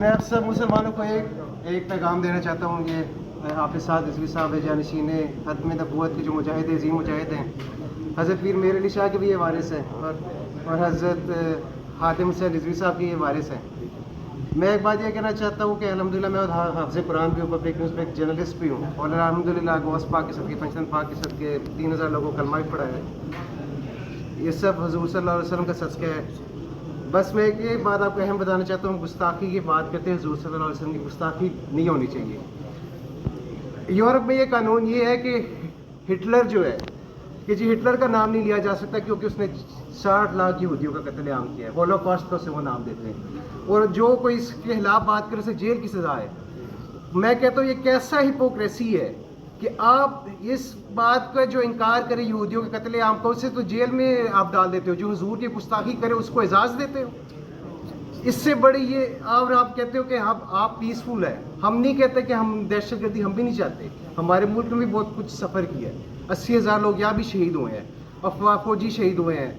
میں سب مسلمانوں کو ایک پیغام دینا چاہتا ہوں کہ حافظ سعد رضوی صاحب جانشین ختم نبوت کے جو مجاہد عظیم مجاہد ہیں، حضرت پیر میر علی شاہ کے بھی یہ وارث ہیں اور حضرت حاتم حسین رضوی صاحب کے یہ وارث ہیں۔ میں ایک بات یہ کہنا چاہتا ہوں کہ الحمدللہ میں حافظ قرآن بھی ہوں، پبلک نیوز پہ ایک جرنلسٹ بھی ہوں، اور الحمدللہ غوث پاک کے صدقے، پنجتن پاک کے صدقے 3000 لوگوں کو کلمہ بھی پڑھا ہے۔ یہ سب حضور صلی اللہ علیہ وسلم کا صدقہ ہے۔ بس میں ایک بات آپ کو اہم بتانا چاہتا ہوں، گستاخی کی بات کرتے ہیں، حضور صلی اللہ علیہ وسلم کی گستاخی نہیں ہونی چاہیے۔ یورپ میں یہ قانون یہ ہے کہ ہٹلر جو ہے کہ ہٹلر کا نام نہیں لیا جا سکتا کیونکہ اس نے 60 لاکھ یہودیوں کا قتل عام کیا ہے، ہولوکاسٹ سے وہ نام دیتے ہیں، اور جو کوئی اس کے خلاف بات کرے اسے جیل کی سزا ہے۔ میں کہتا ہوں یہ کیسا ہپوکریسی ہے کہ آپ اس بات کا جو انکار کرے یہودیوں کے قتل عام کو، اسے تو جیل میں آپ ڈال دیتے ہو، جو حضور کی گستاخی کرے اس کو اعزاز دیتے ہو۔ اس سے بڑی یہ اور آپ کہتے ہو کہ آپ پیسفل ہے۔ ہم نہیں کہتے کہ ہم دہشت گردی ہم بھی نہیں چاہتے، ہمارے ملک میں بھی بہت کچھ سفر کیا ہے، 80,000 لوگ یہاں بھی شہید ہوئے ہیں، افواہ فوجی شہید ہوئے ہیں،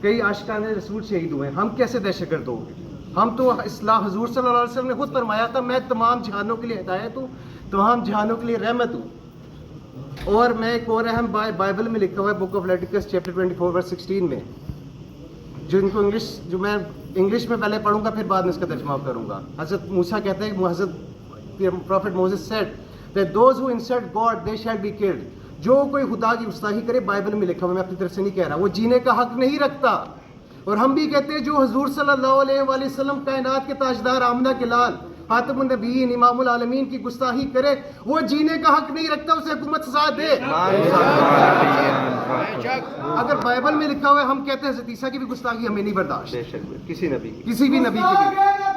کئی عاشقان رسول شہید ہوئے ہیں۔ ہم کیسے دہشت گرد ہوں گے؟ ہم تو اصلاح حضور صلی اللہ علیہ وسلم نے خود فرمایا تھا، میں تمام جہانوں کے لیے ہدایت ہوں، تمام جہانوں کے لیے رحمت ہوں۔ اور میں ایک اور اہم بائبل میں لکھا ہوا ہے، بک آف لیویٹیکس چیپٹر 24 ورس 16 میں، جن کو میں انگلش میں پہلے پڑھوں گا پھر بعد میں اس کا ترجمہ کروں گا۔ حضرت موسیٰ کہتے ہیں کہ حضرت profit موسیس said that those who insult God they shall be killed۔ جو کوئی خدا کی گستاخی کرے، بائبل میں لکھا ہوا، میں اپنی طرف سے نہیں کہہ رہا، وہ جینے کا حق نہیں رکھتا۔ اور ہم بھی کہتے ہیں جو حضور صلی اللہ علیہ وآلہ وسلم کائنات کے تاجدار، آمنہ کے لال، خاتم النبیین، امام العالمین کی گستاخی کرے، وہ جینے کا حق نہیں رکھتا، اسے حکومت سزا دے۔ اگر بائبل میں لکھا ہوا ہے، ہم کہتے ہیں حضرت عیسیٰ کی بھی گستاخی ہمیں نہیں برداشت، کسی بھی نبی کی بھی۔